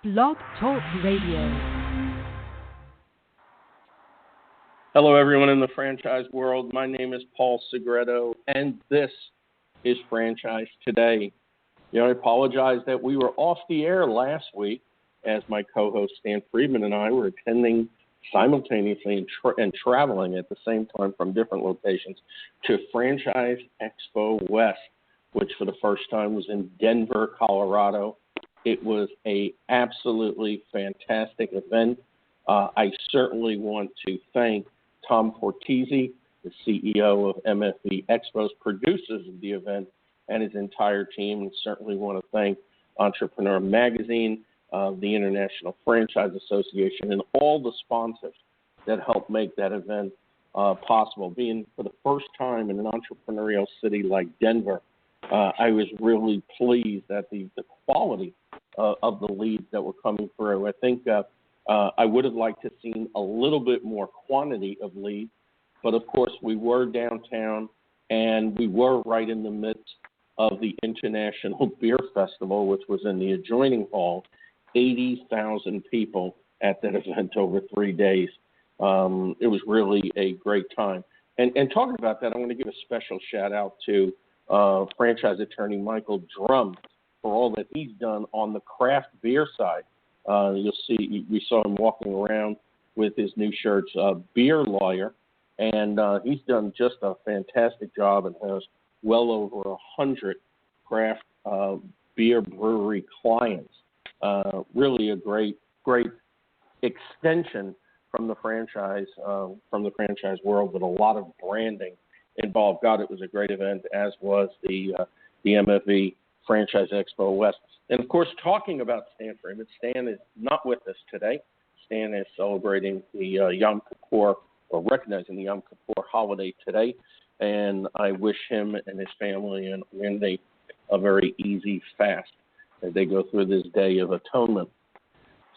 Blog Talk Radio. Hello, everyone in the franchise world. My name is Paul Segreto, and this is Franchise Today. I apologize that we were off the air last week as my co-host Stan Friedman and I were attending simultaneously and traveling at the same time from different locations to Franchise Expo West, which for the first time was in Denver, Colorado. It was a absolutely fantastic event. I certainly want to thank Tom Fortese, the CEO of MFV Expos, producers of the event, and his entire team, and certainly want to thank Entrepreneur Magazine, the International Franchise Association, and all the sponsors that helped make that event possible. Being for the first time in an entrepreneurial city like Denver, I was really pleased at the quality of the leads that were coming through. I think I would have liked to have seen a little bit more quantity of leads, but of course we were downtown and we were right in the midst of the International Beer Festival, which was in the adjoining hall. 80,000 people at that event over 3 days. It was really a great time. And talking about that, I want to give a special shout out to franchise attorney Michael Drum for all that he's done on the craft beer side. You'll see, we saw him walking around with his new shirts, Beer Lawyer, and he's done just a fantastic job and has well over 100 craft beer brewery clients. Really a great extension from the franchise world with a lot of branding involved. God, it was a great event, as was the MFV Franchise Expo West. And, of course, talking about Stan Friedman, Stan is not with us today. Stan is celebrating the Yom Kippur, or recognizing the Yom Kippur holiday today. And I wish him and his family and Randy a very easy fast as they go through this day of atonement.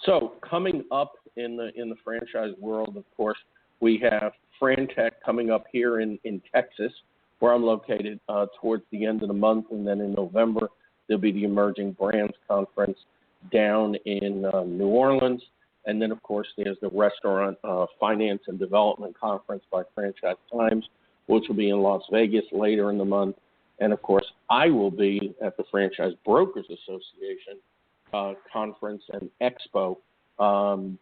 So coming up in the franchise world, of course, we have FranTech coming up here in Texas, where I'm located, towards the end of the month. And then in November, there'll be the Emerging Brands Conference down in New Orleans. And then, of course, there's the Restaurant Finance and Development Conference by Franchise Times, which will be in Las Vegas later in the month. And, of course, I will be at the Franchise Brokers Association conference and expo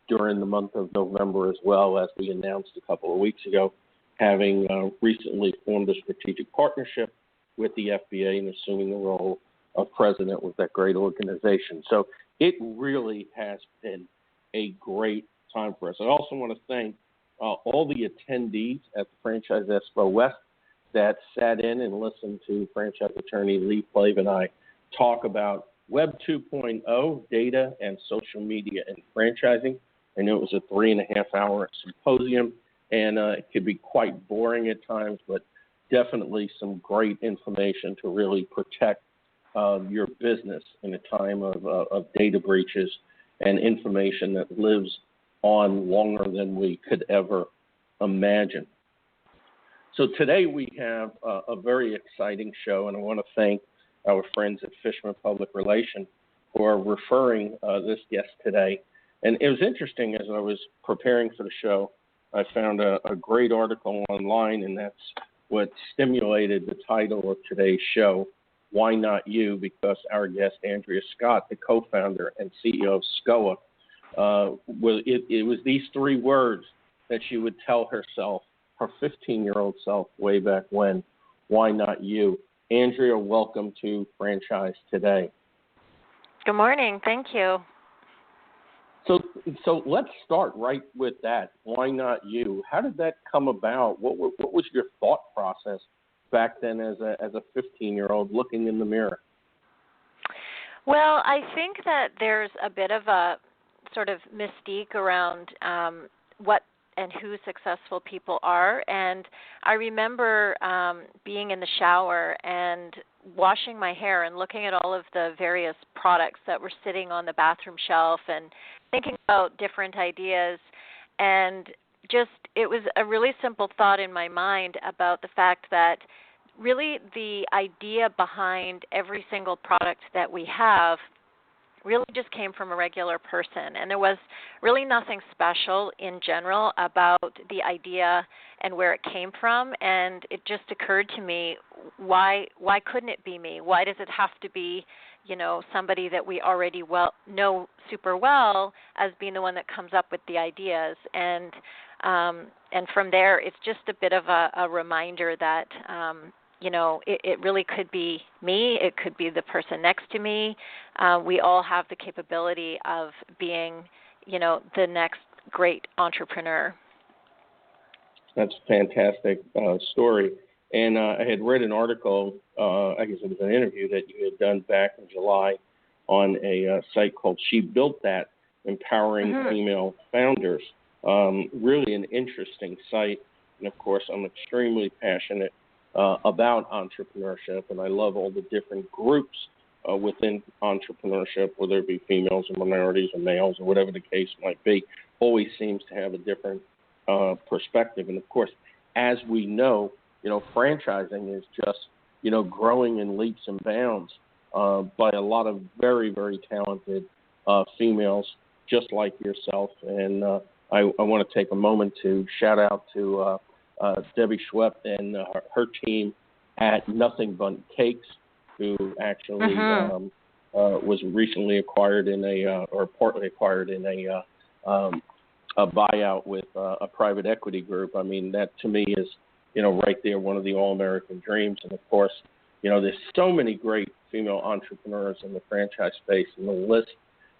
during the month of November, as well, as we announced a couple of weeks ago, having recently formed a strategic partnership with the FBA and assuming the role of president with that great organization. So it really has been a great time for us. I also want to thank all the attendees at the Franchise Expo West that sat in and listened to franchise attorney Lee Flav and I talk about Web 2.0, data and social media and franchising. I know it was a 3.5-hour symposium, and it could be quite boring at times, but definitely some great information to really protect your business in a time of data breaches and information that lives on longer than we could ever imagine. So today we have a very exciting show, and I want to thank our friends at Fishman Public Relations for referring this guest today. And it was interesting, as I was preparing for the show, I found a great article online, and that's what stimulated the title of today's show, Why Not You? Because our guest, Andrea Scott, the co-founder and CEO of Skoah, it was these 3 words that she would tell herself, her 15-year-old self, way back when. Why not you? Andrea, welcome to Franchise Today. Good morning. Thank you. So let's start right with that. Why not you? How did that come about? What was your thought process back then as a 15-year-old looking in the mirror? Well, I think that there's a bit of a sort of mystique around what and who successful people are. And I remember being in the shower and washing my hair and looking at all of the various products that were sitting on the bathroom shelf and thinking about different ideas. And just, it was a really simple thought in my mind about the fact that really the idea behind every single product that we have really just came from a regular person. And there was really nothing special in general about the idea and where it came from. And it just occurred to me, why couldn't it be me? Why does it have to be, somebody that we already know super well as being the one that comes up with the ideas? And from there, it's just a bit of a reminder that, it really could be me. It could be the person next to me. We all have the capability of being, the next great entrepreneur. That's a fantastic story. And I had read an article, I guess it was an interview that you had done back in July on a site called She Built That, Empowering Female Founders. Really an interesting site. And, of course, I'm extremely passionate about entrepreneurship, and I love all the different groups within entrepreneurship, whether it be females or minorities or males or whatever the case might be, always seems to have a different perspective. And, of course, as we know, franchising is just, growing in leaps and bounds by a lot of very, very talented females just like yourself. And I want to take a moment to shout out to Debbie Schwepp and her team at Nothing But Cakes, who actually was recently acquired or partly acquired in a buyout with a private equity group. I mean, that to me is, right there, one of the all-American dreams. And, of course, there's so many great female entrepreneurs in the franchise space, and the list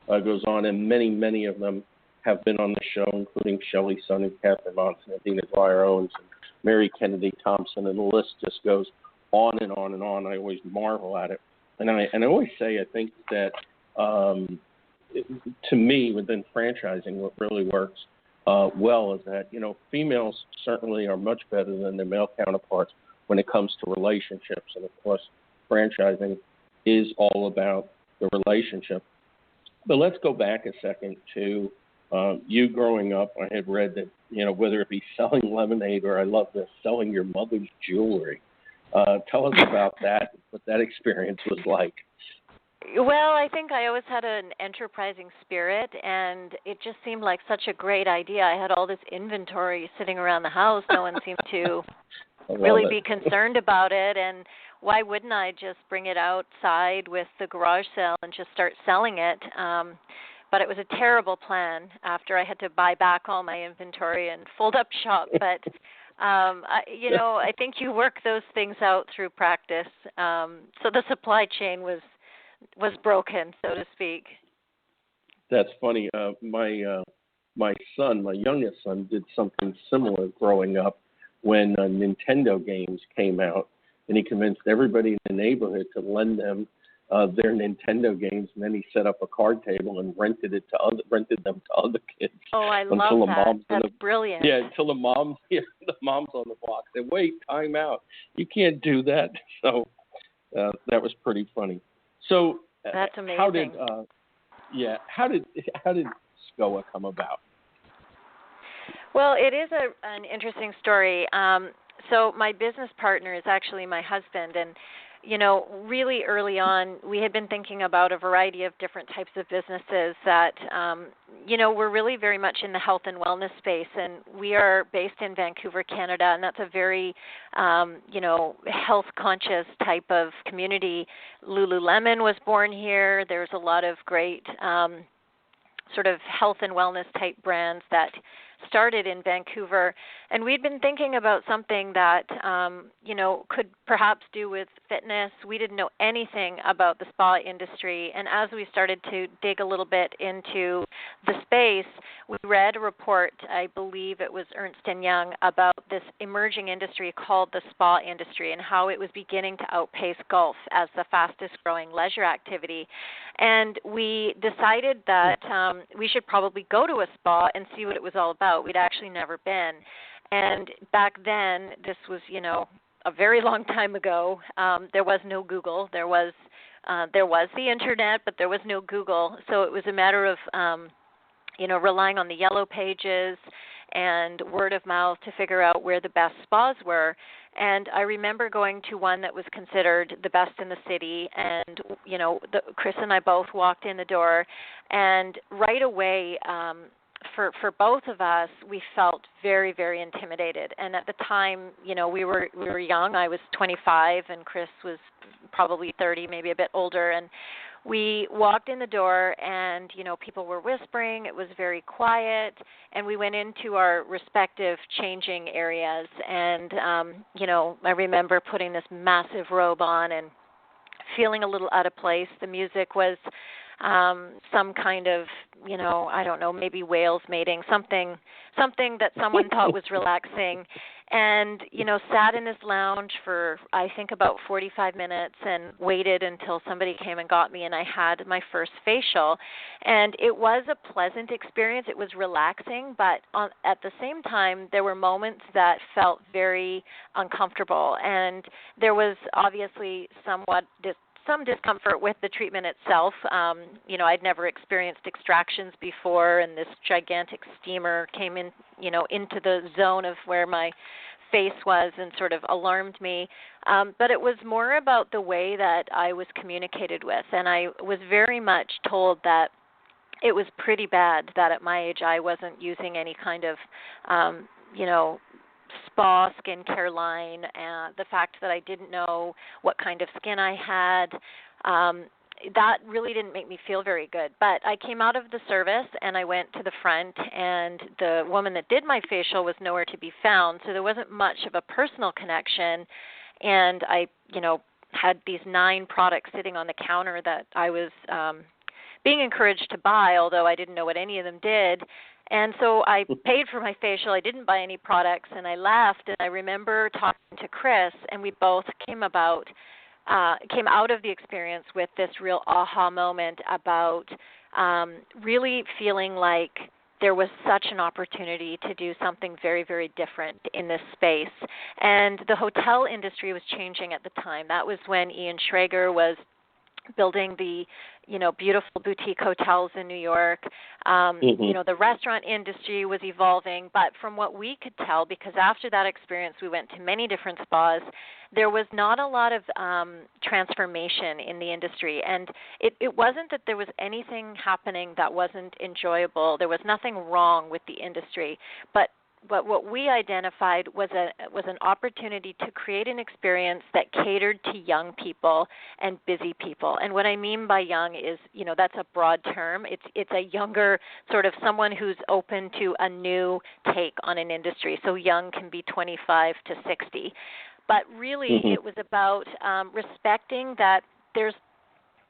goes on, and many, many of them have been on the show, including Shelley Sun and Catherine Monson, Dina Dwyer-Owens, and Mary Kennedy Thompson, and the list just goes on and on and on. I always marvel at it. And I always say, I think that to me, within franchising, what really works well is that, females certainly are much better than their male counterparts when it comes to relationships. And, of course, franchising is all about the relationship. But let's go back a second to you growing up. I had read that, whether it be selling lemonade or, I love this, selling your mother's jewelry. Tell us about that, what that experience was like. Well, I think I always had an enterprising spirit, and it just seemed like such a great idea. I had all this inventory sitting around the house. No one seemed to really be concerned about it, and why wouldn't I just bring it outside with the garage sale and just start selling it? But it was a terrible plan after I had to buy back all my inventory and fold up shop. But, I think you work those things out through practice. So the supply chain was broken, so to speak. That's funny. My son, my youngest son, did something similar growing up when Nintendo games came out, and he convinced everybody in the neighborhood to lend them their Nintendo games, and then he set up a card table and rented them to other kids. Oh, I love that. That's brilliant. Yeah, until the mom's on the block said, "Wait, time out! You can't do that." So that was pretty funny. So that's amazing. How did Skoah come about? Well, it is an interesting story. So my business partner is actually my husband, and really early on, we had been thinking about a variety of different types of businesses that, were really very much in the health and wellness space. And we are based in Vancouver, Canada, and that's a very, health-conscious type of community. Lululemon was born here. There's a lot of great sort of health and wellness type brands that started in Vancouver, and we'd been thinking about something that, could perhaps do with fitness. We didn't know anything about the spa industry, and as we started to dig a little bit into the space, we read a report, I believe it was Ernst & Young, about this emerging industry called the spa industry and how it was beginning to outpace golf as the fastest growing leisure activity. And we decided that we should probably go to a spa and see what it was all about. We'd actually never been. And back then, this was, a very long time ago, there was no Google. There was the internet, but there was no Google. So it was a matter of, relying on the yellow pages and word of mouth to figure out where the best spas were. And I remember going to one that was considered the best in the city, and, Chris and I both walked in the door, and right away, for both of us, we felt very, very intimidated. And at the time, we were young. I was 25, and Chris was probably 30, maybe a bit older. And we walked in the door, and people were whispering. It was very quiet, and we went into our respective changing areas. And I remember putting this massive robe on and feeling a little out of place. The music was some kind of, I don't know, maybe whales mating, something that someone thought was relaxing, and, sat in this lounge for, I think, about 45 minutes and waited until somebody came and got me, and I had my first facial. And it was a pleasant experience. It was relaxing, but at the same time, there were moments that felt very uncomfortable, and there was obviously some discomfort with the treatment itself. I'd never experienced extractions before, and this gigantic steamer came in, into the zone of where my face was and sort of alarmed me. But it was more about the way that I was communicated with, and I was very much told that it was pretty bad that at my age I wasn't using any kind of, spa skincare line, the fact that I didn't know what kind of skin I had, that really didn't make me feel very good. But I came out of the service and I went to the front, and the woman that did my facial was nowhere to be found, so there wasn't much of a personal connection. And I, had these 9 products sitting on the counter that I was being encouraged to buy, although I didn't know what any of them did. And so I paid for my facial. I didn't buy any products, and I left. And I remember talking to Chris, and we both came out of the experience with this real aha moment about really feeling like there was such an opportunity to do something very, very different in this space. And the hotel industry was changing at the time. That was when Ian Schrager was building the, beautiful boutique hotels in New York. The restaurant industry was evolving, but from what we could tell, because after that experience we went to many different spas, there was not a lot of transformation in the industry. And it wasn't that there was anything happening that wasn't enjoyable. There was nothing wrong with the industry, but what we identified was an opportunity to create an experience that catered to young people and busy people. And what I mean by young is, that's a broad term. It's a younger sort of someone who's open to a new take on an industry. So young can be 25 to 60. But really, it was about respecting that there's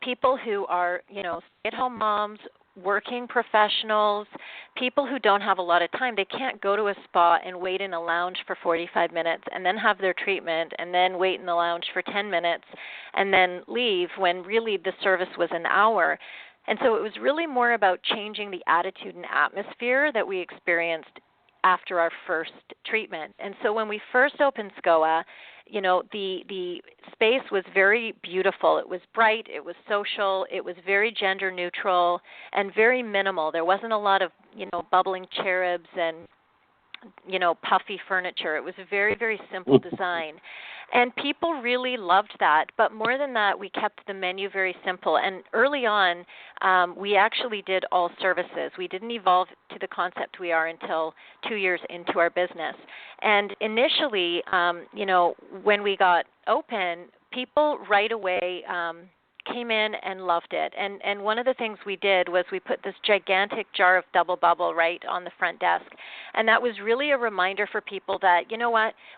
people who are, stay-at-home moms, working professionals, people who don't have a lot of time. They can't go to a spa and wait in a lounge for 45 minutes and then have their treatment and then wait in the lounge for 10 minutes and then leave when really the service was an hour. And so it was really more about changing the attitude and atmosphere that we experienced after our first treatment. And so when we first opened Skoah, the space was very beautiful. It was bright, it was social, it was very gender neutral and very minimal. There wasn't a lot of, bubbling cherubs and, puffy furniture. It was a very, very simple design. And people really loved that. But more than that, we kept the menu very simple. And early on, we actually did all services. We didn't evolve to the concept we are until 2 years into our business. And initially, when we got open, people right away came in and loved it. And one of the things we did was we put this gigantic jar of Double Bubble right on the front desk. And that was really a reminder for people that,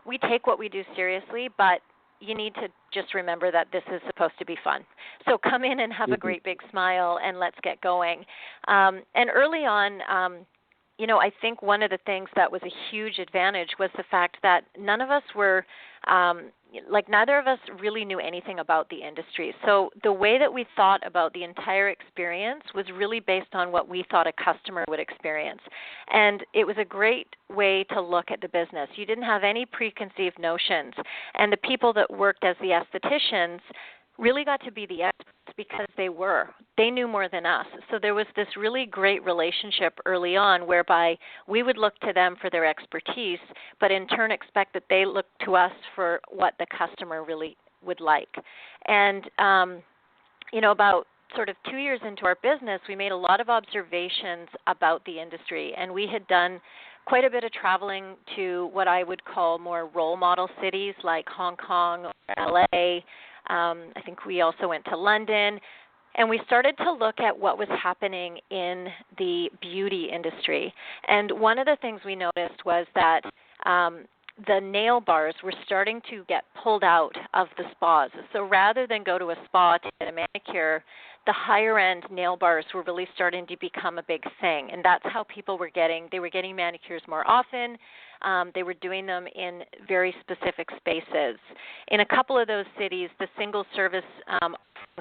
we take what we do seriously, but you need to just remember that this is supposed to be fun. So come in and have a great big smile and let's get going. And early on, I think one of the things that was a huge advantage was the fact that none of us were, neither of us really knew anything about the industry. So the way that we thought about the entire experience was really based on what we thought a customer would experience. And it was a great way to look at the business. You didn't have any preconceived notions. And the people that worked as the estheticians really got to be the experts because they knew more than us. So there was this really great relationship early on whereby we would look to them for their expertise, but in turn expect that they look to us for what the customer really would like. And, about sort of 2 years into our business, we made a lot of observations about the industry, and we had done quite a bit of traveling to what I would call more role model cities like Hong Kong or LA. I think we also went to London, and we started to look at what was happening in the beauty industry. And one of the things we noticed was that the nail bars were starting to get pulled out of the spas. So rather than go to a spa to get a manicure, the higher-end nail bars were really starting to become a big thing. And that's how people were getting manicures more often. They were doing them in very specific spaces. In a couple of those cities, the single-service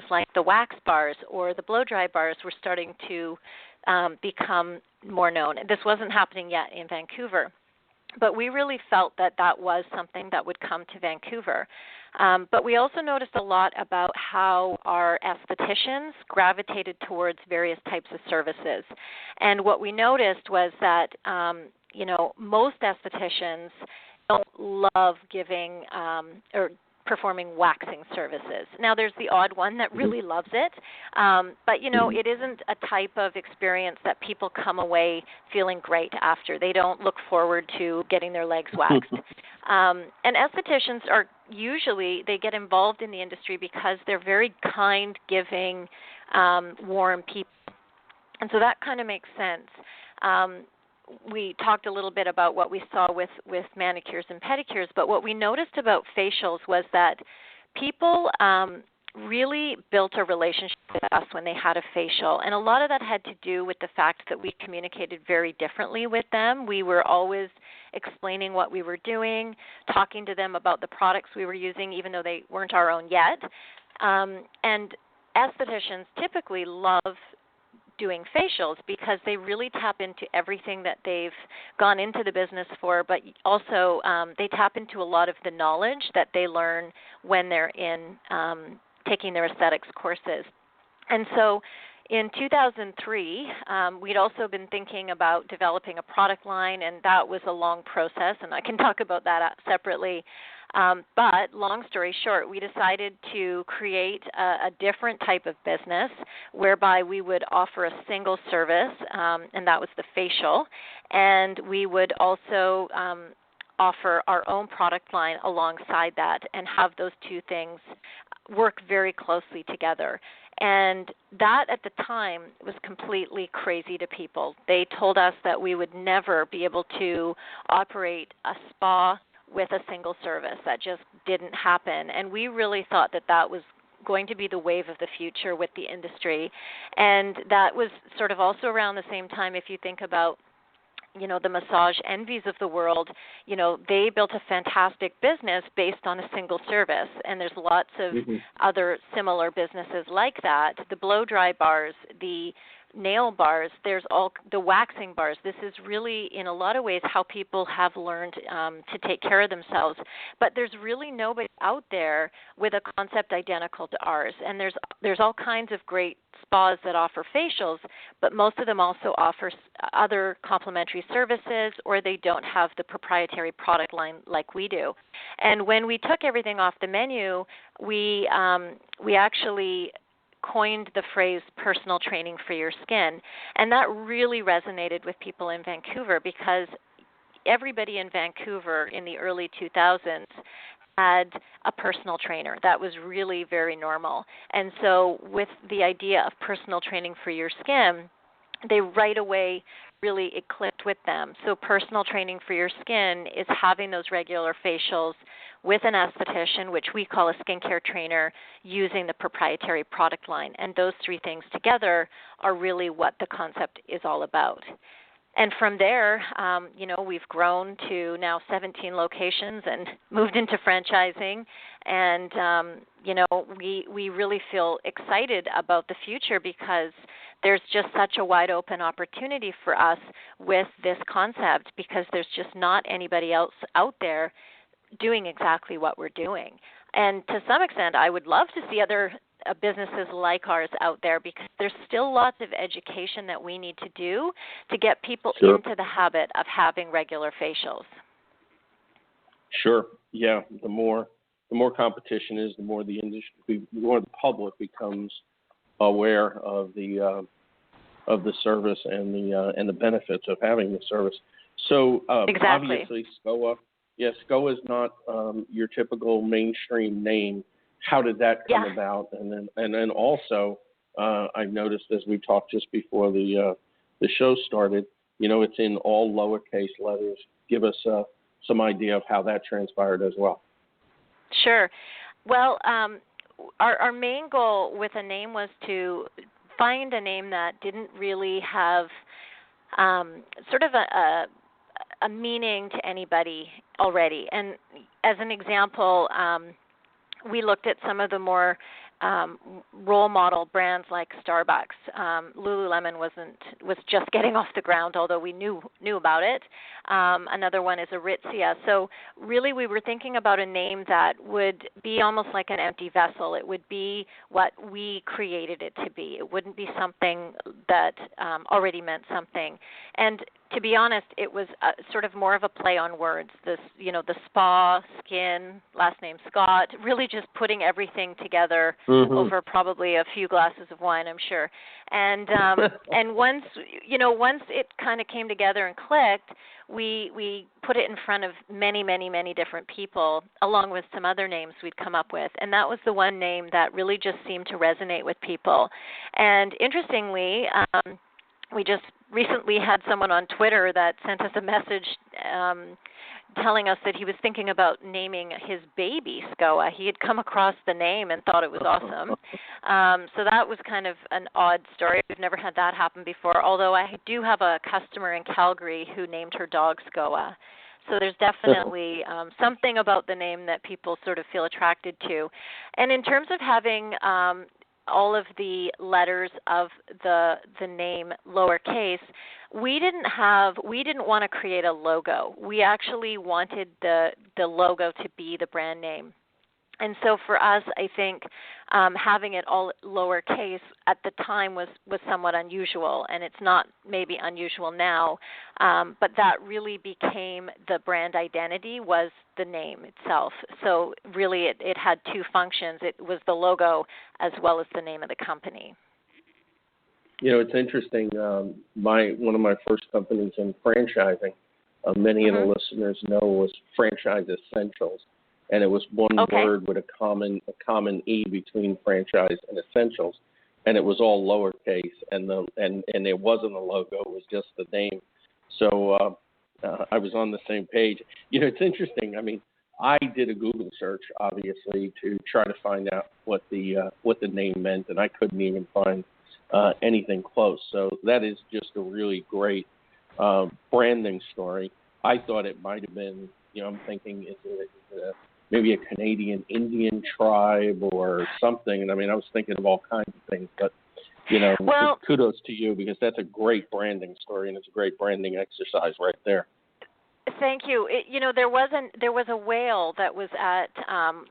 like the wax bars or the blow-dry bars were starting to become more known. This wasn't happening yet in Vancouver. But we really felt that that was something that would come to Vancouver. But we also noticed a lot about how our estheticians gravitated towards various types of services. And what we noticed was that, most estheticians don't love giving or performing waxing services. Now, there's the odd one that really loves it, but, it isn't a type of experience that people come away feeling great after. They don't look forward to getting their legs waxed. And estheticians are usually, they get involved in the industry because they're very kind, giving, warm people. And so that kind of makes sense. We talked a little bit about what we saw with manicures and pedicures, but what we noticed about facials was that people really built a relationship with us when they had a facial. And a lot of that had to do with the fact that we communicated very differently with them. We were always explaining what we were doing, talking to them about the products we were using, even though they weren't our own yet. And estheticians typically love doing facials because they really tap into everything that they've gone into the business for, but also they tap into a lot of the knowledge that they learn when they're in taking their aesthetics courses. And so in 2003, we'd also been thinking about developing a product line, and that was a long process, and I can talk about that separately. But long story short, we decided to create a different type of business whereby we would offer a single service, and that was the facial, and we would also offer our own product line alongside that and have those two things work very closely together. And that at the time was completely crazy to people. They told us that we would never be able to operate a spa with a single service. That just didn't happen. And we really thought that that was going to be the wave of the future with the industry. And that was sort of also around the same time, if you think about the massage envies of the world, they built a fantastic business based on a single service. And there's lots of other similar businesses like that. The blow-dry bars, the nail bars, there's all the waxing bars. This is really, in a lot of ways, how people have learned to take care of themselves. But there's really nobody out there with a concept identical to ours. And there's all kinds of great spas that offer facials, but most of them also offer other complementary services, or they don't have the proprietary product line like we do. And when we took everything off the menu, we actually coined the phrase personal training for your skin. And that really resonated with people in Vancouver because everybody in Vancouver in the early 2000s had a personal trainer. That was really very normal. And so with the idea of personal training for your skin, they right away really it clicked with them. So personal training for your skin is having those regular facials with an esthetician, which we call a skincare trainer, using the proprietary product line. And those three things together are really what the concept is all about. And from there, we've grown to now 17 locations and moved into franchising. And, we really feel excited about the future because there's just such a wide open opportunity for us with this concept because there's just not anybody else out there doing exactly what we're doing. And to some extent, I would love to see other businesses like ours out there, because there's still lots of education that we need to do to get people Sure. into the habit of having regular facials. Sure. Yeah. The more competition is, the more the industry, the more the public becomes aware of the service and the benefits of having the service. So Exactly. obviously, Skoah. Yes, Skoah is not your typical mainstream name. How did that come about? And then also, I noticed as we talked just before the show started, it's in all lowercase letters. Give us some idea of how that transpired as well. Sure. Well, our main goal with a name was to find a name that didn't really have sort of a meaning to anybody already. And as an example, we looked at some of the more role model brands like Starbucks. Lululemon was just getting off the ground, although we knew about it. Another one is Aritzia. So really we were thinking about a name that would be almost like an empty vessel. It would be what we created it to be. It wouldn't be something that already meant something. And to be honest, it was sort of more of a play on words. This, the spa, skin, last name Scott, really just putting everything together over probably a few glasses of wine, I'm sure. And and once it kind of came together and clicked, we put it in front of many, many, many different people, along with some other names we'd come up with. And that was the one name that really just seemed to resonate with people. And interestingly, we just recently had someone on Twitter that sent us a message telling us that he was thinking about naming his baby Skoah. He had come across the name and thought it was awesome. So that was kind of an odd story. We've never had that happen before, although I do have a customer in Calgary who named her dog Skoah. So there's definitely something about the name that people sort of feel attracted to. And in terms of having all of the letters of the name lowercase, we didn't want to create a logo. We actually wanted the logo to be the brand name. And so for us, I think having it all lowercase at the time was somewhat unusual, and it's not maybe unusual now, but that really became the brand identity, was the name itself. So really it had two functions. It was the logo as well as the name of the company. It's interesting. One of my first companies in franchising, many of the listeners know, was Franchise Essentials. And it was one word with a common E between franchise and essentials, and it was all lowercase, and it wasn't a logo; it was just the name. So I was on the same page. It's interesting. I mean, I did a Google search, obviously, to try to find out what the name meant, and I couldn't even find anything close. So that is just a really great branding story. I thought it might have been. I'm thinking is it maybe a Canadian Indian tribe or something. And I mean, I was thinking of all kinds of things, but, kudos to you, because that's a great branding story, and it's a great branding exercise right there. Thank you. There was a whale that was at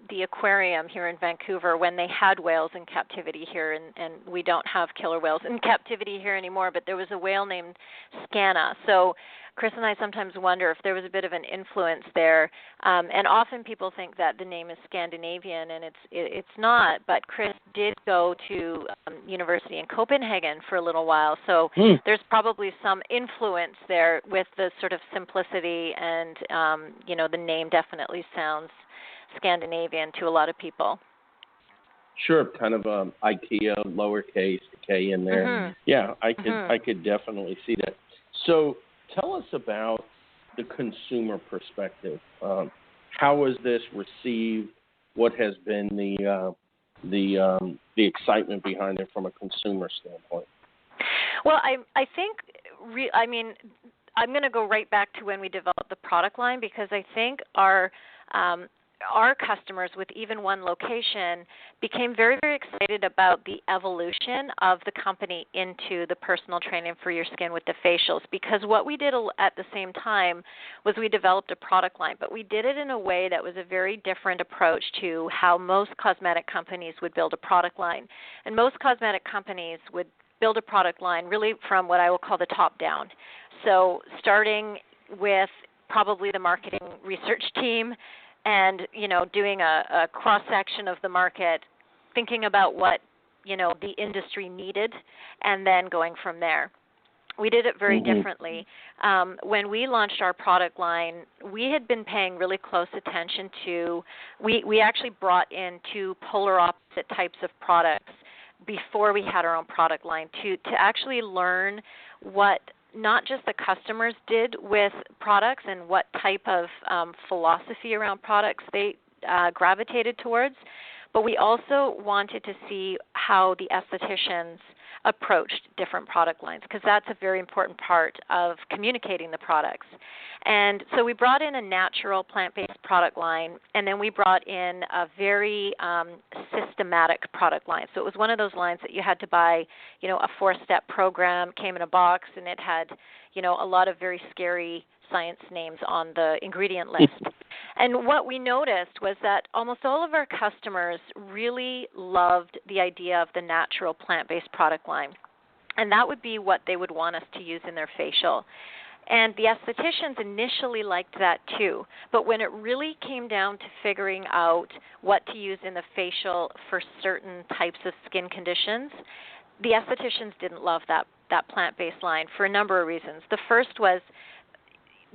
the aquarium here in Vancouver when they had whales in captivity here, and we don't have killer whales in captivity here anymore, but there was a whale named Skoah. So Chris and I sometimes wonder if there was a bit of an influence there, and often people think that the name is Scandinavian, and it's not. But Chris did go to university in Copenhagen for a little while, so there's probably some influence there with the sort of simplicity, and the name definitely sounds Scandinavian to a lot of people. Sure, kind of IKEA, lowercase, K in there. Mm-hmm. Yeah, I could definitely see that. So tell us about the consumer perspective. How was this received? What has been the excitement behind it from a consumer standpoint? Well, I think I'm going to go right back to when we developed the product line, because I think our our customers with even one location became very, very excited about the evolution of the company into the personal training for your skin with the facials, because what we did at the same time was we developed a product line, but we did it in a way that was a very different approach to how most cosmetic companies would build a product line. And most cosmetic companies would build a product line really from what I will call the top down. So starting with probably the marketing research team and, doing a cross-section of the market, thinking about what, the industry needed, and then going from there. We did it very differently. When we launched our product line, we had been paying really close attention to, we actually brought in two polar opposite types of products before we had our own product line to actually learn what not just the customers did with products and what type of philosophy around products they gravitated towards, but we also wanted to see how the estheticians approached different product lines, because that's a very important part of communicating the products. And so we brought in a natural plant-based product line, and then we brought in a very systematic product line. So it was one of those lines that you had to buy, a 4-step program, came in a box, and it had, a lot of very scary science names on the ingredient list. And what we noticed was that almost all of our customers really loved the idea of the natural plant-based product line. And that would be what they would want us to use in their facial. And the estheticians initially liked that too. But when it really came down to figuring out what to use in the facial for certain types of skin conditions, the estheticians didn't love that plant-based line for a number of reasons. The first was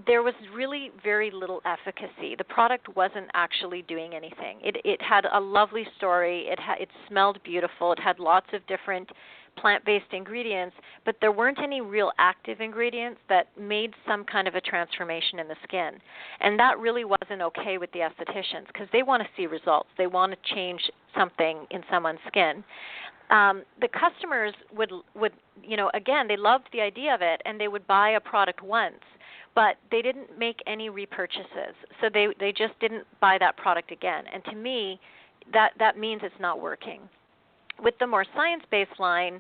there was really very little efficacy. The product wasn't actually doing anything. It had a lovely story. It smelled beautiful. It had lots of different plant-based ingredients, but there weren't any real active ingredients that made some kind of a transformation in the skin. And that really wasn't okay with the estheticians, because they want to see results. They want to change something in someone's skin. The customers would, again, they loved the idea of it, and they would buy a product once, but they didn't make any repurchases. So they just didn't buy that product again. And to me, that means it's not working. With the more science-based line,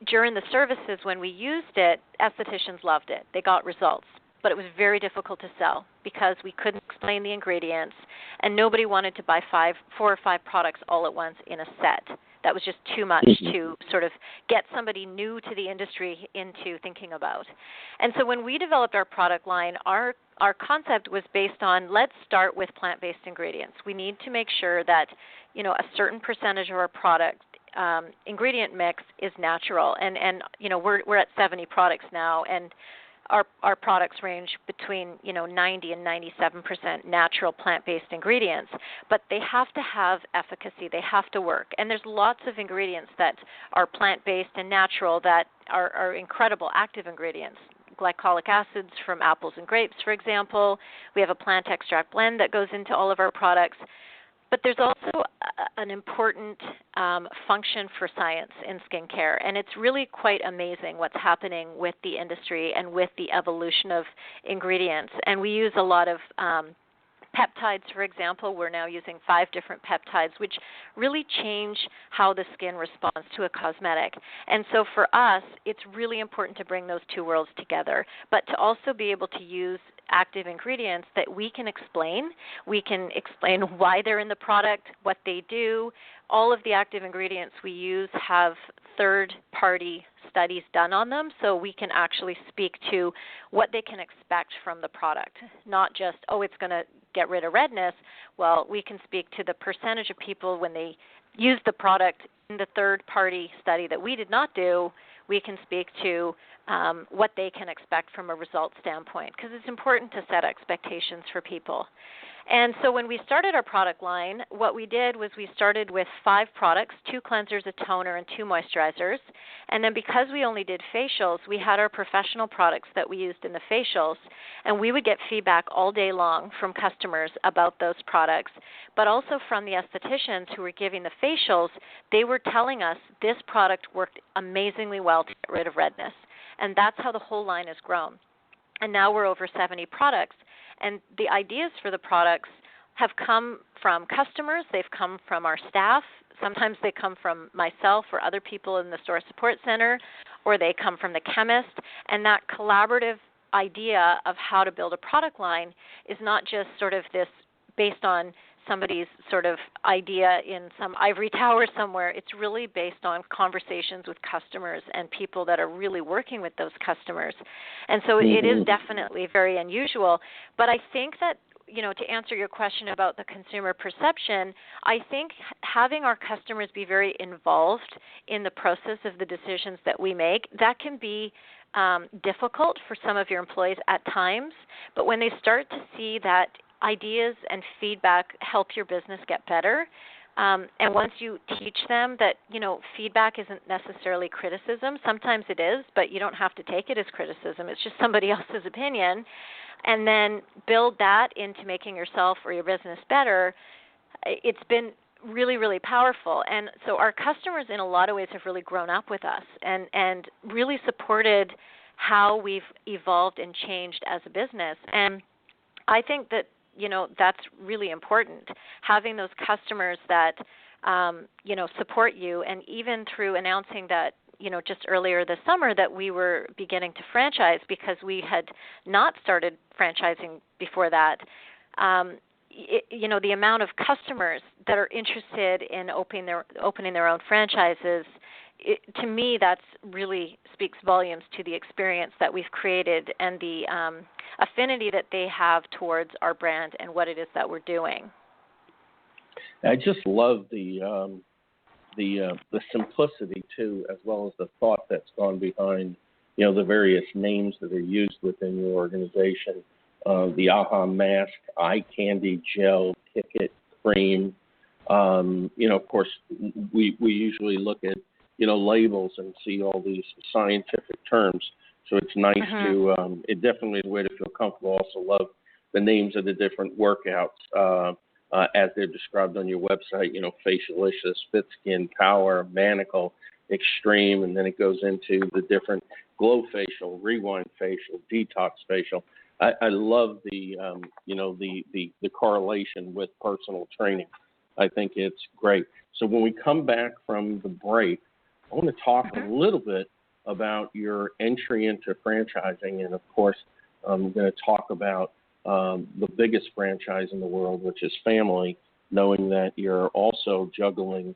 during the services when we used it, estheticians loved it. They got results. But it was very difficult to sell because we couldn't explain the ingredients, and nobody wanted to buy 4 or 5 products all at once in a set. That was just too much to sort of get somebody new to the industry into thinking about. And so when we developed our product line, our concept was based on, let's start with plant-based ingredients. We need to make sure that, a certain percentage of our product ingredient mix is natural. And we're at 70 products now, and our products range between 90 and 97% natural plant-based ingredients, but they have to have efficacy. They have to work. And there's lots of ingredients that are plant-based and natural that are incredible active ingredients. Glycolic acids from apples and grapes, for example. We have a plant extract blend that goes into all of our products. But there's also an important function for science in skincare, and it's really quite amazing what's happening with the industry and with the evolution of ingredients. And we use a lot of peptides, for example. We're now using 5 different peptides, which really change how the skin responds to a cosmetic. And so for us, it's really important to bring those two worlds together, but to also be able to use active ingredients that we can explain. We can explain why they're in the product, what they do. All of the active ingredients we use have third-party studies done on them, so we can actually speak to what they can expect from the product, not just, it's going to get rid of redness. Well, we can speak to the percentage of people when they use the product in the third-party study that we did not do. We can speak to what they can expect from a result standpoint, because it's important to set expectations for people. And so when we started our product line, what we did was we started with 5 products, 2 cleansers, a toner, and 2 moisturizers. And then because we only did facials, we had our professional products that we used in the facials, and we would get feedback all day long from customers about those products, but also from the estheticians who were giving the facials. They were telling us this product worked amazingly well to get rid of redness. And that's how the whole line has grown. And now we're over 70 products. And the ideas for the products have come from customers, they've come from our staff, sometimes they come from myself or other people in the store support center, or they come from the chemist, and that collaborative idea of how to build a product line is not just sort of this based on somebody's sort of idea in some ivory tower somewhere. It's really based on conversations with customers and people that are really working with those customers. And so it is definitely very unusual. But I think that, to answer your question about the consumer perception, I think having our customers be very involved in the process of the decisions that we make, that can be difficult for some of your employees at times. But when they start to see that ideas and feedback help your business get better, and once you teach them that, feedback isn't necessarily criticism, sometimes it is, but you don't have to take it as criticism. It's just somebody else's opinion. And then build that into making yourself or your business better, it's been really, really powerful. And so our customers in a lot of ways have really grown up with us and really supported how we've evolved and changed as a business. And I think that, that's really important, having those customers that, support you. And even through announcing that, just earlier this summer that we were beginning to franchise because we had not started franchising before that, the amount of customers that are interested in opening their own franchises, to me, that's really speaks volumes to the experience that we've created and the affinity that they have towards our brand and what it is that we're doing. I just love the simplicity too, as well as the thought that's gone behind, the various names that are used within your organization. The AHA mask, eye candy gel, ticket, cream. Of course, we usually look at labels and see all these scientific terms. So it's nice to, it definitely is a way to feel comfortable. Also love the names of the different workouts as they're described on your website, Facialicious, Fit Skin, Power, Manacle, Extreme, and then it goes into the different Glow Facial, Rewind Facial, Detox Facial. I love the correlation with personal training. I think it's great. So when we come back from the break, I want to talk a little bit about your entry into franchising, and of course, I'm going to talk about the biggest franchise in the world, which is family, knowing that you're also juggling,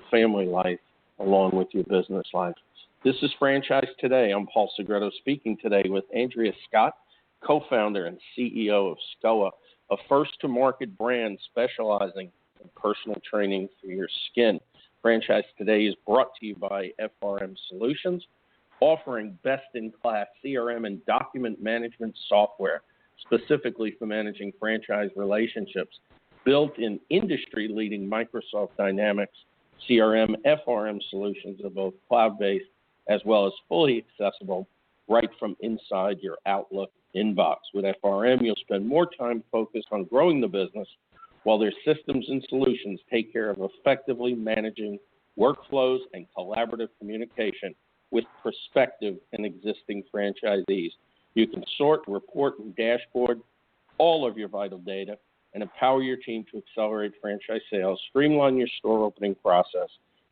family life along with your business life. This is Franchise Today. I'm Paul Segreto speaking today with Andrea Scott, co-founder and CEO of Skoah, a first-to-market brand specializing in personal training for your skin. Franchise Today is brought to you by FRM Solutions, offering best-in-class CRM and document management software, specifically for managing franchise relationships. Built in industry-leading Microsoft Dynamics CRM, FRM Solutions are both cloud-based as well as fully accessible right from inside your Outlook inbox. With FRM, you'll spend more time focused on growing the business while their systems and solutions take care of effectively managing workflows and collaborative communication with prospective and existing franchisees. You can sort, report, and dashboard all of your vital data and empower your team to accelerate franchise sales, streamline your store opening process,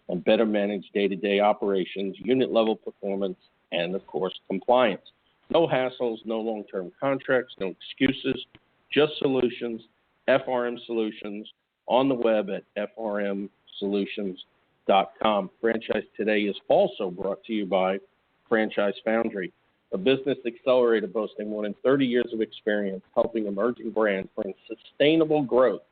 and better manage day-to-day operations, unit-level performance, and, of course, compliance. No hassles, no long-term contracts, no excuses, just solutions. FRM Solutions on the web at frmsolutions.com. Franchise Today is also brought to you by Franchise Foundry, a business accelerator boasting more than 30 years of experience helping emerging brands bring sustainable growth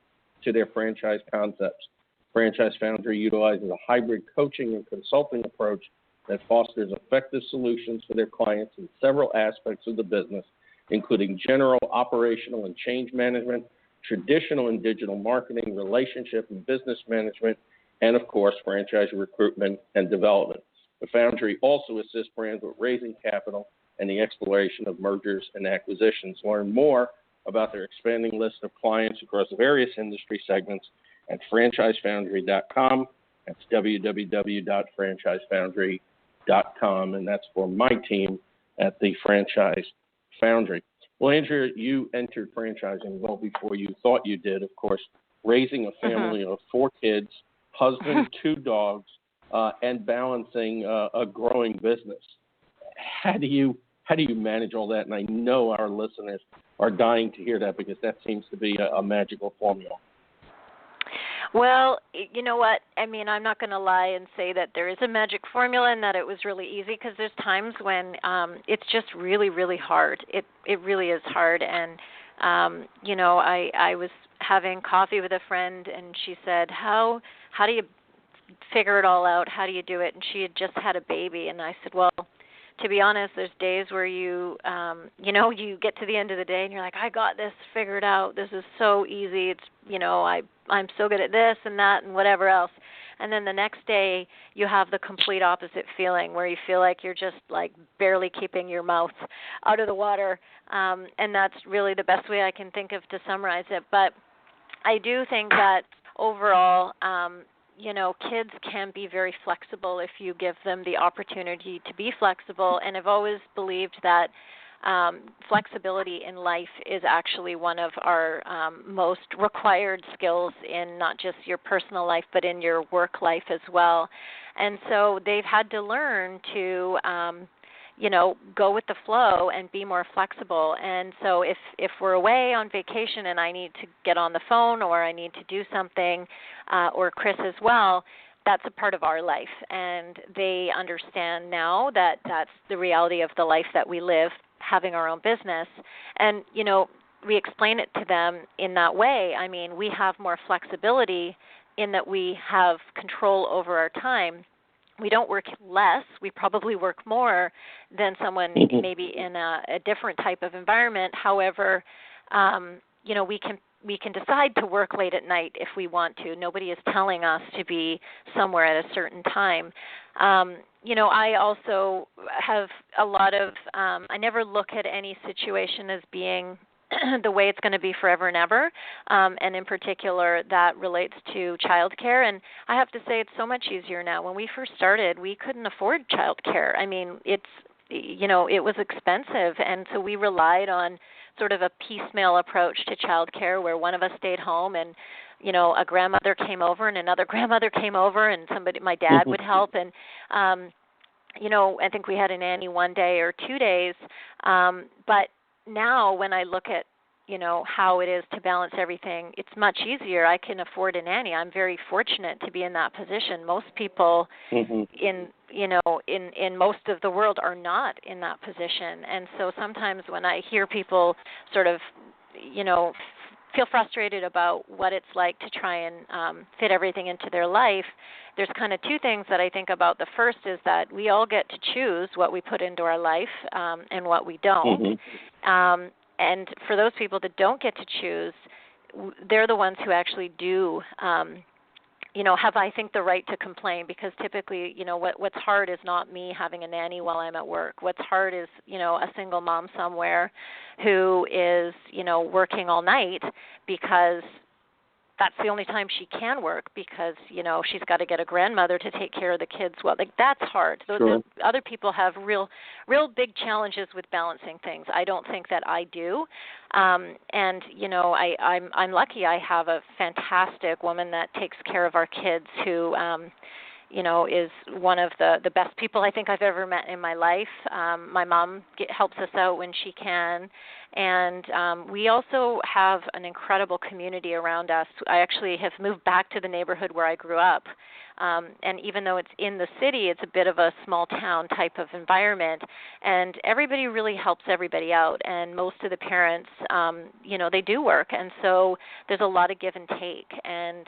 to their franchise concepts. Franchise Foundry utilizes a hybrid coaching and consulting approach that fosters effective solutions for their clients in several aspects of the business, including general, operational, and change management, traditional and digital marketing, relationship and business management, and, of course, franchise recruitment and development. The Foundry also assists brands with raising capital and the exploration of mergers and acquisitions. Learn more about their expanding list of clients across various industry segments at franchisefoundry.com. That's www.franchisefoundry.com, and that's for my team at the Franchise Foundry. Well, Andrea, you entered franchising well before you thought you did. Of course, raising a Mm-hmm. family of 4 kids, husband, 2 dogs, and balancing a growing business. How do you manage all that? And I know our listeners are dying to hear that, because that seems to be a magical formula. Well, you know what? I mean, I'm not going to lie and say that there is a magic formula and that it was really easy, because there's times when it's just really, really hard. It really is hard. And, I was having coffee with a friend, and she said, how do you figure it all out? How do you do it? And she had just had a baby. And I said, well, to be honest, there's days where you get to the end of the day and you're like, I got this figured out. This is so easy. It's, I'm so good at this and that and whatever else. And then the next day you have the complete opposite feeling, where you feel like you're just like barely keeping your mouth out of the water. And that's really the best way I can think of to summarize it. But I do think that overall, kids can be very flexible if you give them the opportunity to be flexible. And I've always believed that flexibility in life is actually one of our most required skills in not just your personal life, but in your work life as well. And so they've had to learn to go with the flow and be more flexible. And so if we're away on vacation and I need to get on the phone, or I need to do something, or Chris as well, that's a part of our life. And they understand now that that's the reality of the life that we live, having our own business. And, we explain it to them in that way. I mean, we have more flexibility in that we have control over our time. We don't work less. We probably work more than someone maybe in a different type of environment. However, we can decide to work late at night if we want to. Nobody is telling us to be somewhere at a certain time. I also have a lot of I never look at any situation as being the way it's going to be forever and ever, and in particular that relates to childcare. And I have to say it's so much easier now. When we first started, we couldn't afford childcare. I mean, it was expensive, and so we relied on sort of a piecemeal approach to childcare, where one of us stayed home and a grandmother came over and another grandmother came over, and my dad would help. And I think we had a nanny 1 day or 2 days, but now when I look at how it is to balance everything, it's much easier. I can afford a nanny. I'm very fortunate to be in that position. Most people in most of the world are not in that position. And so sometimes when I hear people sort of feel frustrated about what it's like to try and fit everything into their life, there's kind of 2 things that I think about. The first is that we all get to choose what we put into our life and what we don't. And for those people that don't get to choose, they're the ones who actually do have, I think, the right to complain, because typically, what's hard is not me having a nanny while I'm at work. What's hard is, a single mom somewhere who is, working all night because that's the only time she can work, because, she's got to get a grandmother to take care of the kids. Well, that's hard. Sure. Other people have real big challenges with balancing things. I don't think that I do. And, I'm lucky. I have a fantastic woman that takes care of our kids who, is one of the best people I think I've ever met in my life. My mom helps us out when she can. And we also have an incredible community around us. I actually have moved back to the neighborhood where I grew up. And even though it's in the city, it's a bit of a small town type of environment. And everybody really helps everybody out. And most of the parents, they do work. And so there's a lot of give and take. And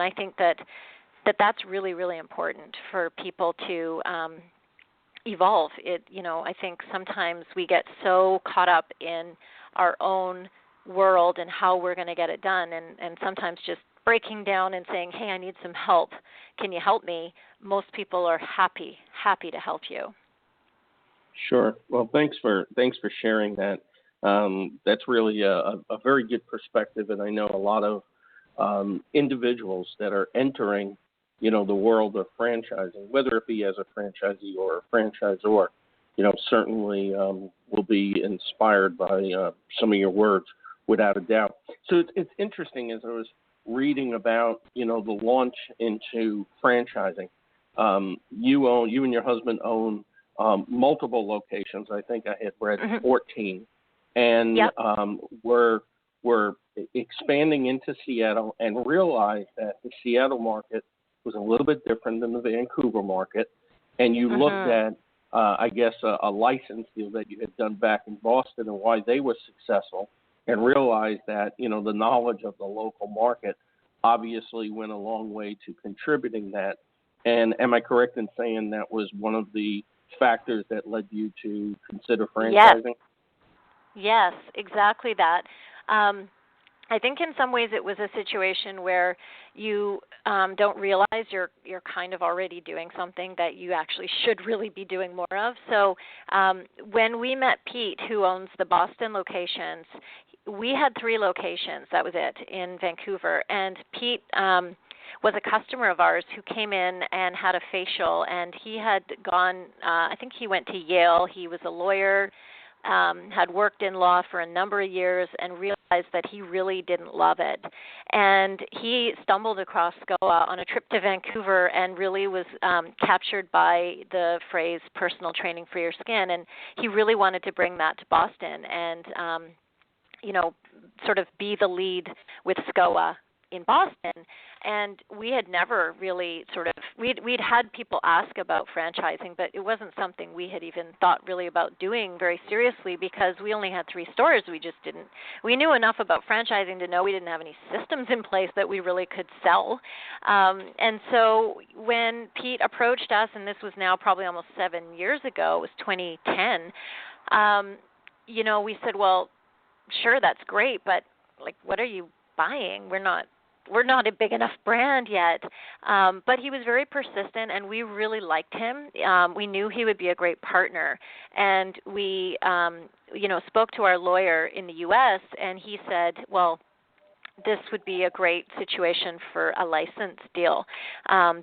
I think that's really, really important for people to evolve. I think sometimes we get so caught up in our own world and how we're going to get it done, and sometimes just breaking down and saying, hey, I need some help. Can you help me? Most people are happy to help you. Sure. Well, thanks for sharing that. That's really a very good perspective, and I know a lot of individuals that are entering the world of franchising, whether it be as a franchisee or a franchisor, certainly will be inspired by some of your words, without a doubt. So it's interesting, as I was reading about, the launch into franchising. You and your husband own multiple locations. I think I had read 14, and Yep. we're expanding into Seattle and realized that the Seattle market was a little bit different than the Vancouver market. And you looked at, I guess, a license deal that you had done back in Boston and why they were successful, and realized that, the knowledge of the local market obviously went a long way to contributing that. And am I correct in saying that was one of the factors that led you to consider franchising? Yes, exactly that. I think in some ways it was a situation where you don't realize you're kind of already doing something that you actually should really be doing more of. So when we met Pete, who owns the Boston locations, we had 3 locations, that was it, in Vancouver. And Pete was a customer of ours who came in and had a facial, and he had gone, I think he went to Yale. He was a lawyer, had worked in law for a number of years, and realized that he really didn't love it. And he stumbled across Skoah on a trip to Vancouver and really was captured by the phrase personal training for your skin. And he really wanted to bring that to Boston and, sort of be the lead with Skoah in Boston. And we had never really we'd had people ask about franchising, but it wasn't something we had even thought really about doing very seriously, because we only had 3 stores. We knew enough about franchising to know we didn't have any systems in place that we really could sell. And so when Pete approached us, and this was now probably almost 7 years ago, it was 2010, we said, well, sure, that's great, but what are you buying? We're not a big enough brand yet. But he was very persistent, and we really liked him. We knew he would be a great partner. And we, spoke to our lawyer in the U.S., and he said, well, this would be a great situation for a license deal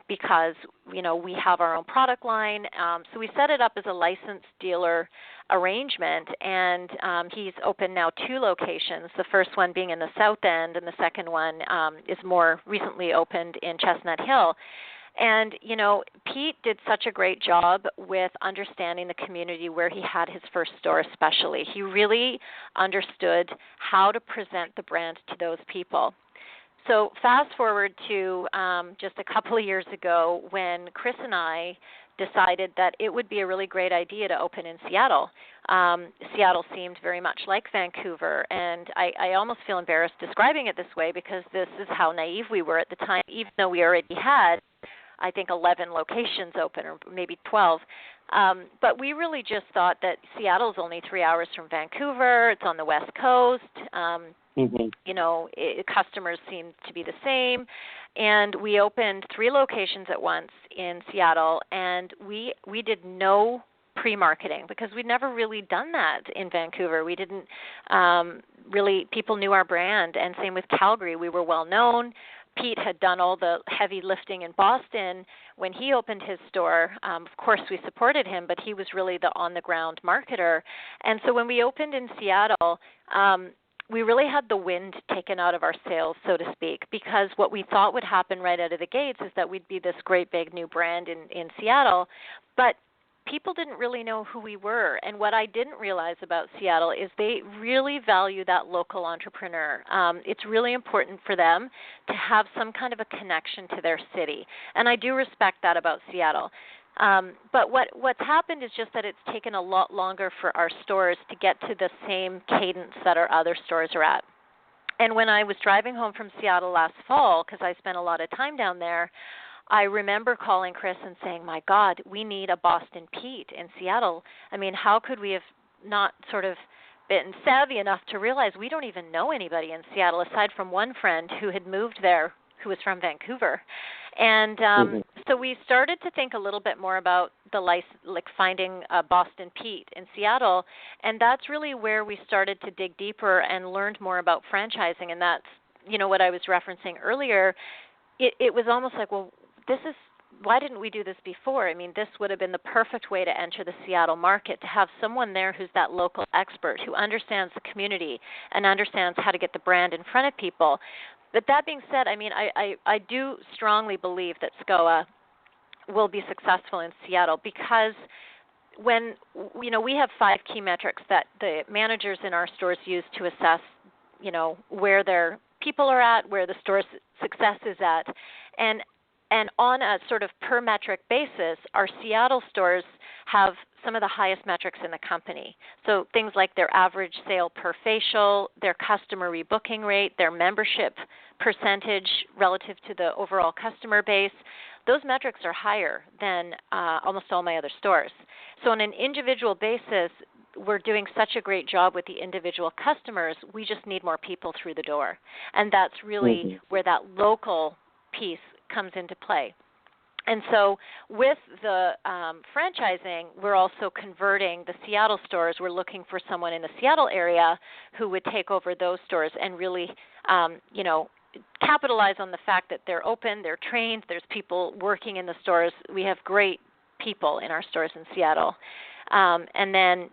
because, we have our own product line. So we set it up as a licensed dealer arrangement, and he's opened now 2 locations, the first one being in the South End, and the second one is more recently opened in Chestnut Hill. And, Pete did such a great job with understanding the community where he had his first store especially. He really understood how to present the brand to those people. So fast forward to just a couple of years ago when Chris and I decided that it would be a really great idea to open in Seattle. Seattle seemed very much like Vancouver, and I almost feel embarrassed describing it this way because this is how naive we were at the time, even though we already had, I think, 11 locations open, or maybe 12. But we really just thought that Seattle's only 3 hours from Vancouver. It's on the West Coast. Customers seem to be the same. And we opened 3 locations at once in Seattle, and we did no pre-marketing because we'd never really done that in Vancouver. We didn't people knew our brand, and same with Calgary. We were well known. Pete had done all the heavy lifting in Boston when he opened his store. Of course, we supported him, but he was really the on-the-ground marketer. And so when we opened in Seattle, we really had the wind taken out of our sails, so to speak, because what we thought would happen right out of the gates is that we'd be this great big new brand in Seattle, but people didn't really know who we were. And what I didn't realize about Seattle is they really value that local entrepreneur. It's really important for them to have some kind of a connection to their city. And I do respect that about Seattle. But what's happened is just that it's taken a lot longer for our stores to get to the same cadence that our other stores are at. And when I was driving home from Seattle last fall, because I spent a lot of time down there, I remember calling Chris and saying, my God, we need a Boston Pete in Seattle. I mean, how could we have not sort of been savvy enough to realize we don't even know anybody in Seattle aside from one friend who had moved there who was from Vancouver. And so we started to think a little bit more about finding a Boston Pete in Seattle, and that's really where we started to dig deeper and learned more about franchising. And that's, what I was referencing earlier. It was almost like, well, why didn't we do this before? I mean, this would have been the perfect way to enter the Seattle market, to have someone there who's that local expert, who understands the community and understands how to get the brand in front of people. But that being said, I mean, I do strongly believe that Skoah will be successful in Seattle because when, we have 5 key metrics that the managers in our stores use to assess, where their people are at, where the store's success is at. And on a sort of per metric basis, our Seattle stores have some of the highest metrics in the company. So things like their average sale per facial, their customer rebooking rate, their membership percentage relative to the overall customer base, those metrics are higher than almost all my other stores. So on an individual basis, we're doing such a great job with the individual customers, we just need more people through the door. And that's really where that local piece comes into play. And so with the franchising, we're also converting the Seattle stores. We're looking for someone in the Seattle area who would take over those stores and really, capitalize on the fact that they're open, they're trained, there's people working in the stores. We have great people in our stores in Seattle. And then,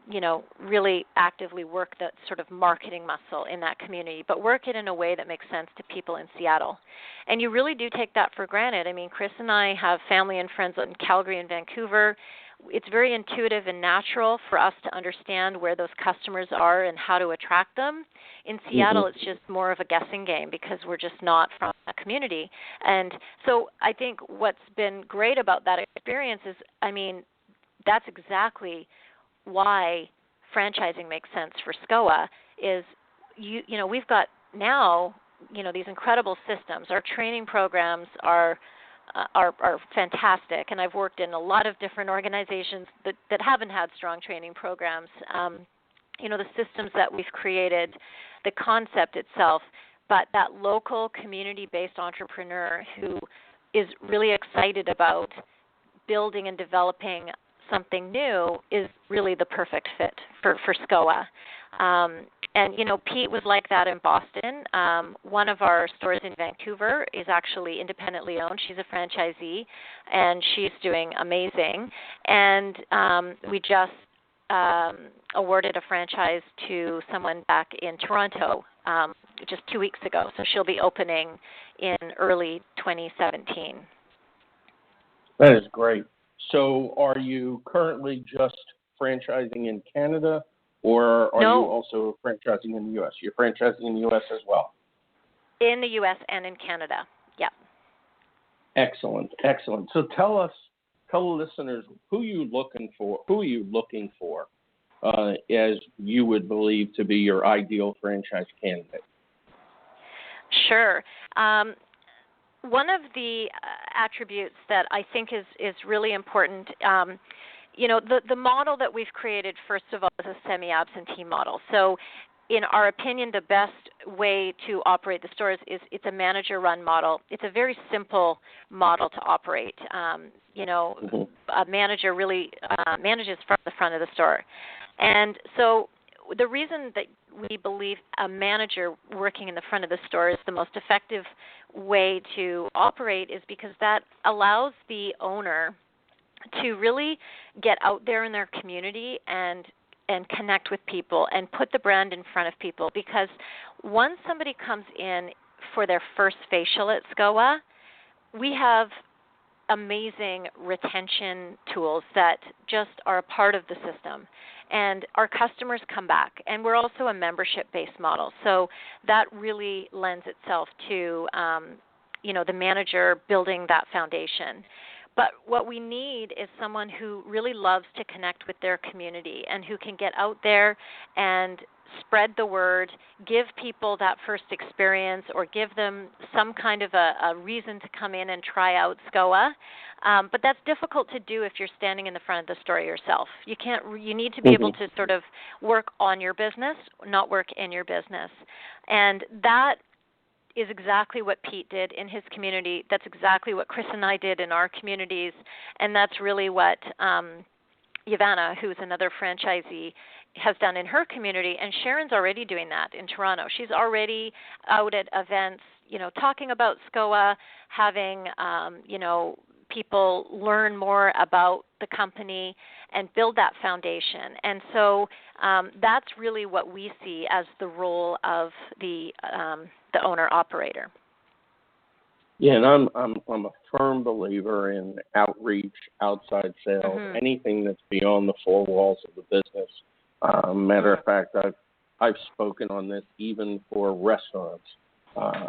really actively work that sort of marketing muscle in that community, but work it in a way that makes sense to people in Seattle. And you really do take that for granted. I mean, Chris and I have family and friends in Calgary and Vancouver. It's very intuitive and natural for us to understand where those customers are and how to attract them. In Seattle, it's just more of a guessing game because we're just not from that community. And so I think what's been great about that experience is, that's exactly why franchising makes sense for Skoah is, we've got now, these incredible systems. Our training programs are fantastic, and I've worked in a lot of different organizations that haven't had strong training programs. The systems that we've created, the concept itself, but that local community-based entrepreneur who is really excited about building and developing something new is really the perfect fit for Skoah. And, Pete was like that in Boston. One of our stores in Vancouver is actually independently owned. She's a franchisee, and she's doing amazing. And we just awarded a franchise to someone back in Toronto just 2 weeks ago. So she'll be opening in early 2017. That is great. So are you currently just franchising in Canada, or are you also franchising in the U.S.? You're franchising in the U.S. as well? In the U.S. and in Canada, yeah. Excellent. So tell the listeners, who are you looking for as you would believe to be your ideal franchise candidate? Sure. One of the attributes that I think is really important, the model that we've created, first of all, is a semi-absentee model. So in our opinion, the best way to operate the stores is it's a manager-run model. It's a very simple model to operate. A manager really manages from the front of the store. And so the reason that we believe a manager working in the front of the store is the most effective way to operate is because that allows the owner to really get out there in their community and connect with people and put the brand in front of people. Because once somebody comes in for their first facial at Skoah, we have amazing retention tools that just are a part of the system. And our customers come back. And we're also a membership-based model. So that really lends itself to, the manager building that foundation. But what we need is someone who really loves to connect with their community and who can get out there and spread the word, give people that first experience or give them some kind of a reason to come in and try out Skoah. But that's difficult to do if you're standing in the front of the store yourself. You need to be able to sort of work on your business, not work in your business. And that is exactly what Pete did in his community. That's exactly what Chris and I did in our communities. And that's really what Ivana, who's another franchisee, has done in her community. And Sharon's already doing that in Toronto. She's already out at events, talking about Skoah, having, people learn more about the company and build that foundation. And so that's really what we see as the role of the owner-operator. Yeah, and I'm a firm believer in outreach, outside sales, Mhm. anything that's beyond the four walls of the business. Matter of fact, I've spoken on this even for restaurants.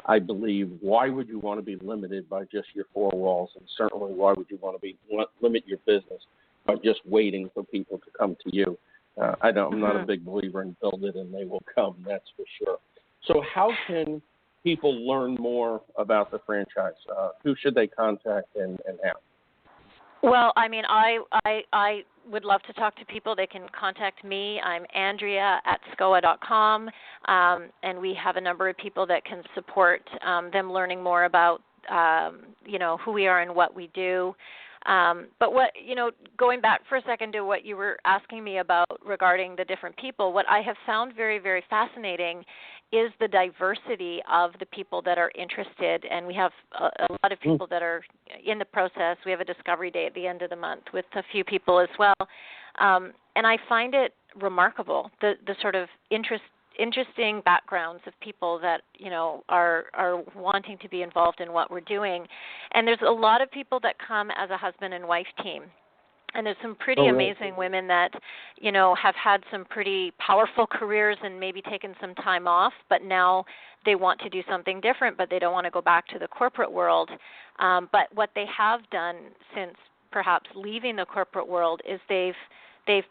I believe, why would you want to be limited by just your four walls, and certainly why would you want to limit your business by just waiting for people to come to you? I'm not a Mhm. big believer in build it and they will come. That's for sure. So how can people learn more about the franchise? Who should they contact and how? Well, I mean, I would love to talk to people. They can contact me. I'm Andrea at Skoah.com, and we have a number of people that can support them learning more about who we are and what we do. But going back for a second to what you were asking me about regarding the different people, what I have found very, very fascinating is the diversity of the people that are interested. And we have a lot of people that are in the process. We have a discovery day at the end of the month with a few people as well. And I find it remarkable, the sort of interesting backgrounds of people that are wanting to be involved in what we're doing. And there's a lot of people that come as a husband and wife team. And there's some pretty amazing women that, have had some pretty powerful careers and maybe taken some time off, but now they want to do something different, but they don't want to go back to the corporate world. But what they have done since perhaps leaving the corporate world is they've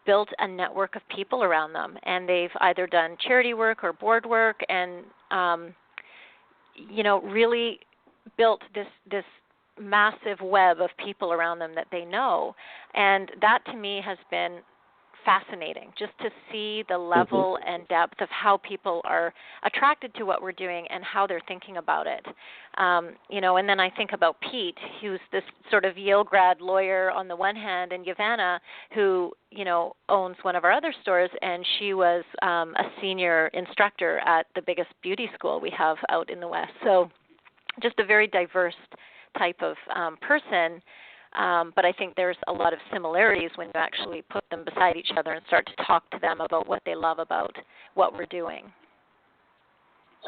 built a network of people around them, and they've either done charity work or board work, and really built this massive web of people around them that they know. And that to me has been fascinating, just to see the level and depth of how people are attracted to what we're doing and how they're thinking about it. And then I think about Pete, who's this sort of Yale grad lawyer on the one hand, and Yavanna, who, owns one of our other stores, and she was a senior instructor at the biggest beauty school we have out in the West. So just a very diverse type of person. But I think there's a lot of similarities when you actually put them beside each other and start to talk to them about what they love about what we're doing.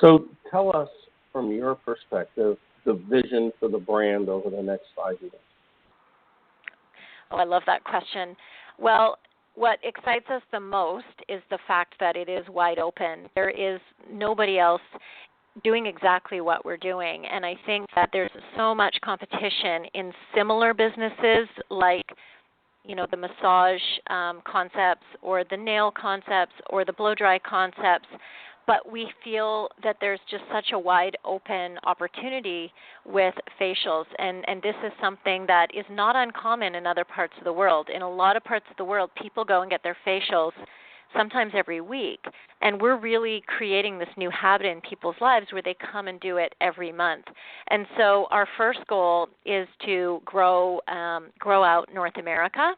So tell us, from your perspective, the vision for the brand over the next 5 years. Oh, I love that question. Well, what excites us the most is the fact that it is wide open. There is nobody else doing exactly what we're doing. And I think that there's so much competition in similar businesses like, the massage concepts or the nail concepts or the blow dry concepts. But we feel that there's just such a wide open opportunity with facials. And this is something that is not uncommon in other parts of the world. In a lot of parts of the world, people go and get their facials sometimes every week. And we're really creating this new habit in people's lives where they come and do it every month. And so our first goal is to grow out North America.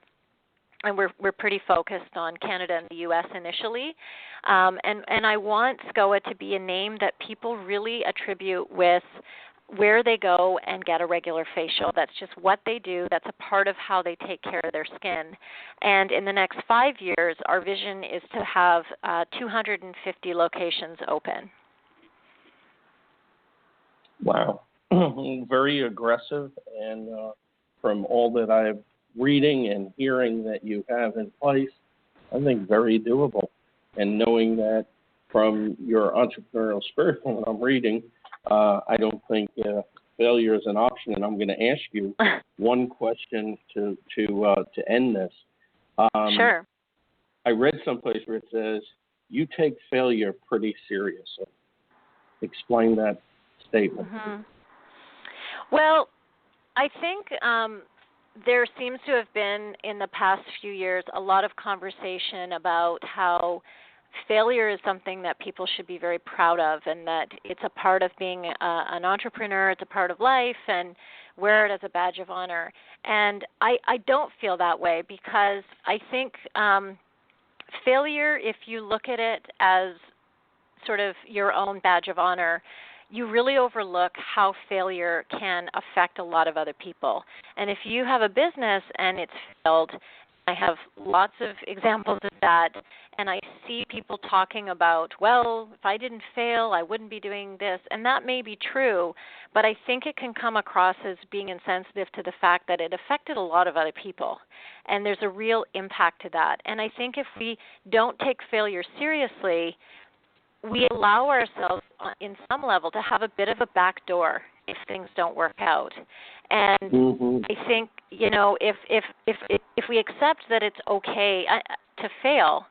And we're pretty focused on Canada and the U.S. initially. And I want Skoah to be a name that people really attribute with where they go and get a regular facial. That's just what they do. That's a part of how they take care of their skin. And in the next 5 years, our vision is to have 250 locations open. Wow. Very aggressive. And from all that I'm reading and hearing that you have in place, I think very doable. And knowing that from your entrepreneurial spirit, when I'm reading, I don't think failure is an option, and I'm going to ask you one question to end this. Sure. I read someplace where it says you take failure pretty seriously. Explain that statement. Mm-hmm. Well, I think there seems to have been in the past few years a lot of conversation about how failure is something that people should be very proud of, and that it's a part of being an entrepreneur, it's a part of life, and wear it as a badge of honor. And I don't feel that way, because I think failure, if you look at it as sort of your own badge of honor, you really overlook how failure can affect a lot of other people. And if you have a business and it's failed, I have lots of examples of that, and I see people talking about, well, if I didn't fail, I wouldn't be doing this, and that may be true, but I think it can come across as being insensitive to the fact that it affected a lot of other people, and there's a real impact to that. And I think if we don't take failure seriously, we allow ourselves, in some level, to have a bit of a back door if things don't work out. And I think, if we accept that it's okay to fail,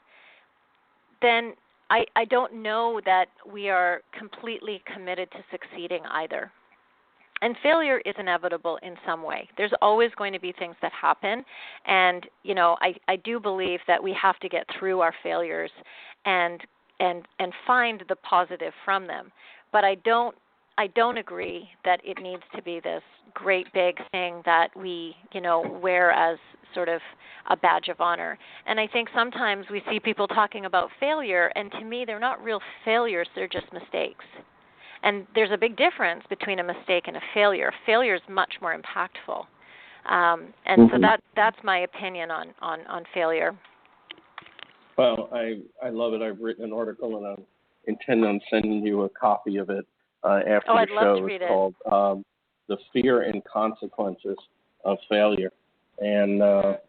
then I don't know that we are completely committed to succeeding either. And failure is inevitable in some way. There's always going to be things that happen, and I do believe that we have to get through our failures and find the positive from them. But I don't agree that it needs to be this great big thing that we, wear as sort of a badge of honor. And I think sometimes we see people talking about failure, and to me they're not real failures, they're just mistakes. And there's a big difference between a mistake and a failure. Failure is much more impactful. So that's my opinion on failure. Well, I love it. I've written an article, and I'm intending on sending you a copy of it after I'd the love show. to read It's called The Fear and Consequences of Failure. And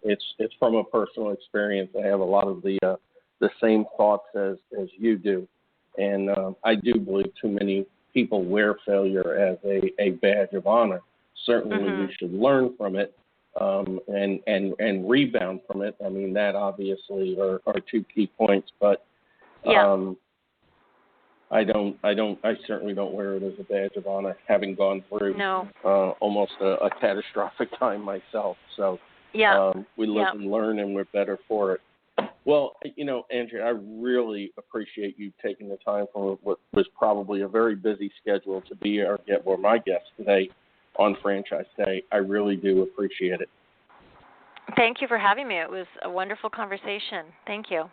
it's from a personal experience. I have a lot of the same thoughts as you do. And I do believe too many people wear failure as a badge of honor. Certainly we should learn from it and rebound from it. I mean, that obviously are two key points. But I certainly don't wear it as a badge of honor, having gone through almost a catastrophic time myself. So we live and learn, and we're better for it. Well, Andrea, I really appreciate you taking the time from what was probably a very busy schedule to be my guest today on Franchise Day. I really do appreciate it. Thank you for having me. It was a wonderful conversation. Thank you.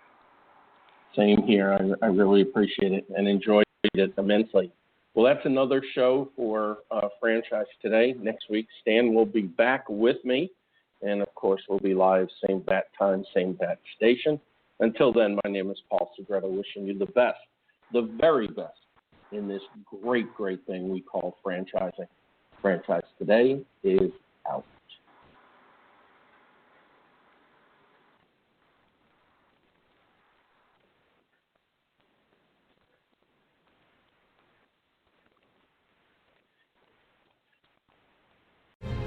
Same here. I really appreciate it and enjoyed it immensely. Well, that's another show for Franchise Today. Next week, Stan will be back with me. And, of course, we'll be live, same bat time, same bat station. Until then, my name is Paul Segreto, wishing you the best, the very best, in this great, great thing we call franchising. Franchise Today is out.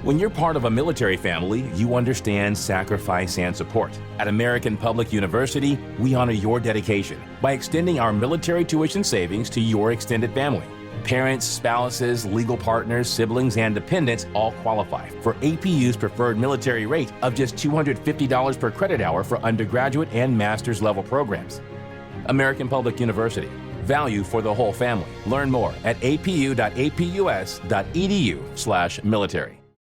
When you're part of a military family, you understand sacrifice and support. At American Public University, we honor your dedication by extending our military tuition savings to your extended family. Parents, spouses, legal partners, siblings, and dependents all qualify for APU's preferred military rate of just $250 per credit hour for undergraduate and master's level programs. American Public University. Value for the whole family. Learn more at apu.apus.edu/military.